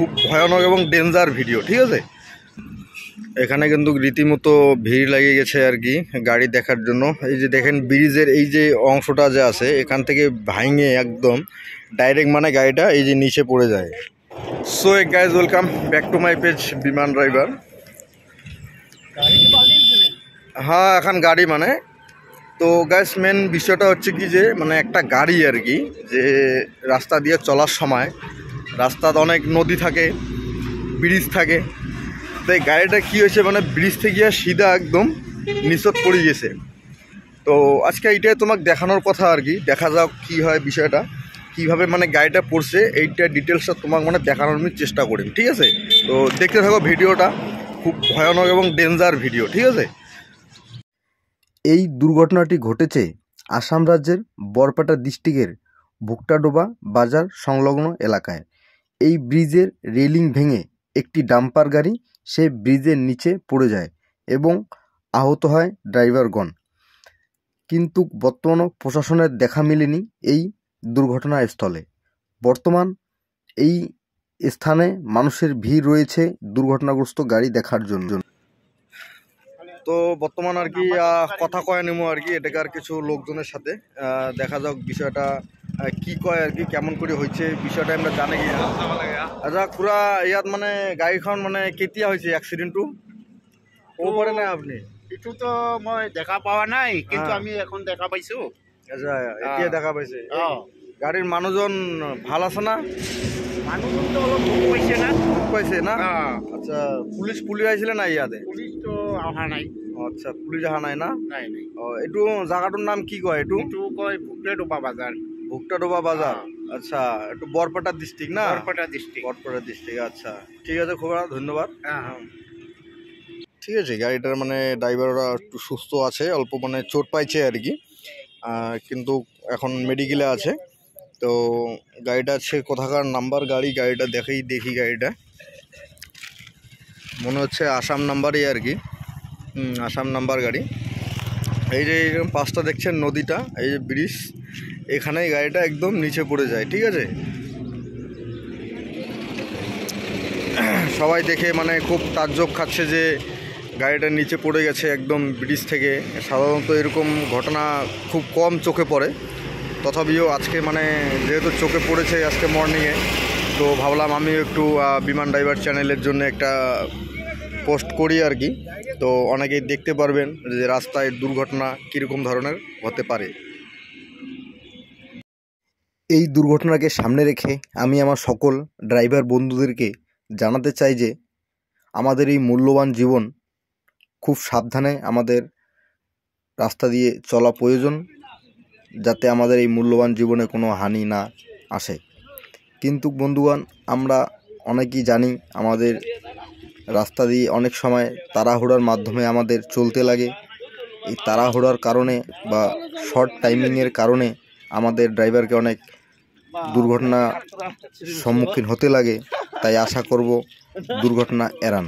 খুব ভয়ানক এবং ডেঞ্জার ভিডিও, ঠিক আছে। এখানে কিন্তু রীতিমতো ভিড় লেগে গেছে আর কি গাড়ি দেখার জন্য। এই যে দেখেন ব্রিজের এই যে অংশটা যে আছে এখান থেকে ভাঙে একদম ডাইরেক্ট মানে গাড়িটা এই যে নিচে পড়ে যায়। So guys welcome back to my page বিমান ড্রাইভার। হ্যাঁ এখন গাড়ি মানে তো গ্যাস মেন বিষয়টা হচ্ছে কি যে মানে একটা গাড়ি আর কি যে রাস্তা দিয়ে চলার সময় রাস্তাতে অনেক নদী থাকে, ব্রিজ থাকে, তো এই গাড়িটা কী হয়েছে মানে ব্রিজ থেকে সিধা একদম নিচত পড়ে গেছে। তো আজকে এইটাই তোমাকে দেখানোর কথা আর কি, দেখা যাক কী হয় বিষয়টা, কীভাবে মানে গাড়িটা পড়ছে এইটা ডিটেলসটা তোমাকে মানে দেখানোর আমি চেষ্টা করি, ঠিক আছে। তো দেখতে থাকো ভিডিওটা, খুব ভয়ানক এবং ডেঞ্জার ভিডিও, ঠিক আছে। এই দুর্ঘটনাটি ঘটেছে আসাম রাজ্যের বরপেটা ডিস্ট্রিক্টের ভুক্তাডোবা বাজার সংলগ্ন এলাকায়। এই ব্রিজের রেলিং ভেঙে একটি ডাম্পার গাড়ি সে ব্রিজের নিচে পড়ে যায় এবং আহত হয় ড্রাইভারগণ। কিন্তু বর্তমানে প্রশাসনের দেখা মেলেনি এই দুর্ঘটনাস্থলে। বর্তমান এই স্থানে মানুষের ভিড় রয়েছে দুর্ঘটনাগ্রস্ত গাড়ি দেখার জন্য। তো বর্তমান আর কি কথা কয় নেমো আর কি এটাকার কিছু লোকজনের সাথে, দেখা যাক বিষয়টা কি কয় আর কি, কেমন করে হয়েছে বিষয়টা আমরা জানে গিয়ে। আচ্ছা পুরা ইয়াত মানে গাড়ীখন মানে কেতিয়া হয়েছে এক্সিডেন্টটো ক'ব পাৰে না আপুনি? এইটো তো মই দেখা পোৱা নাই, কিন্তু আমি এখন দেখা পাইছো। আচ্ছা এতিয়া দেখা পাইছে। গাড়ীৰ মানুহজন ভাল আছে না? মানুহজনটো অলপ দুখ পাইছে না? দুখ পাইছে না? আচ্ছা পুলিচ আহিছিলে না ইয়াতে? পুলিচটো অহা নাই। আচ্ছা পুলিচ অহা নাই না? নাই নাই। এইটো জাগাটোৰ নাম কি কয়? এইটো কয় ভুক্তাডোবা বাজাৰ। ভুক্তাডোবা বাজার, আচ্ছা একটু বরপেটা ডিস্ট্রিক্ট না? বরপেটা ডিস্ট্রিক্ট। বরপেটা ডিস্ট্রিক্ট, আচ্ছা ঠিক আছে, খুব ধন্যবাদ। ঠিক আছে, গাড়িটার মানে ড্রাইভাররা একটু সুস্থ আছে, অল্প মানে চোট পাইছে আর কি, কিন্তু এখন মেডিকেলে আছে। তো গাড়িটা আছে কোথাকার নাম্বার গাড়িটা দেখি গাড়িটা মনে হচ্ছে আসাম নাম্বারই আর কি, আসাম নাম্বার গাড়ি। এই যে এইরকম পাশটা দেখছেন নদীটা, এই যে ব্রিজ, এখানেই গাড়িটা একদম নিচে পড়ে যায়, ঠিক আছে। সবাই দেখে মানে খুব তাজ্জব খাচ্ছে যে গাড়িটা নিচে পড়ে গেছে একদম ব্রিজ থেকে। সাধারণত এরকম ঘটনা খুব কম চোখে পড়ে, তথাপিও আজকে মানে যেহেতু চোখে পড়েছে আজকে মর্নিংয়ে, তো ভাবলাম আমি একটু বিমান ড্রাইভার চ্যানেলের জন্য একটা পোস্ট করি আর কি। তো অনেকেই দেখতে পারবেন যে রাস্তায় দুর্ঘটনা কীরকম ধরনের হতে পারে। এই দুর্ঘটনাকে সামনে রেখে আমি আমার সকল ড্রাইভার বন্ধুদেরকে জানাতে চাই যে আমাদের এই মূল্যবান জীবন খুব সাবধানে আমাদের রাস্তা দিয়ে চলা প্রয়োজন, যাতে আমাদের এই মূল্যবান জীবনে কোনো হানি না আসে। কিন্তু বন্ধুগণ, আমরা অনেকেই জানি আমাদের রাস্তা দিয়ে অনেক সময় তাড়াহুড়ার মাধ্যমে আমাদের চলতে লাগে। এই তাড়াহুড়ার কারণে বা শর্ট টাইমিংয়ের কারণে আমাদের ড্রাইভারকে অনেক দুর্ঘটনা সম্মুখীন হতে লাগে। তাই আশা করব দুর্ঘটনা এড়ান।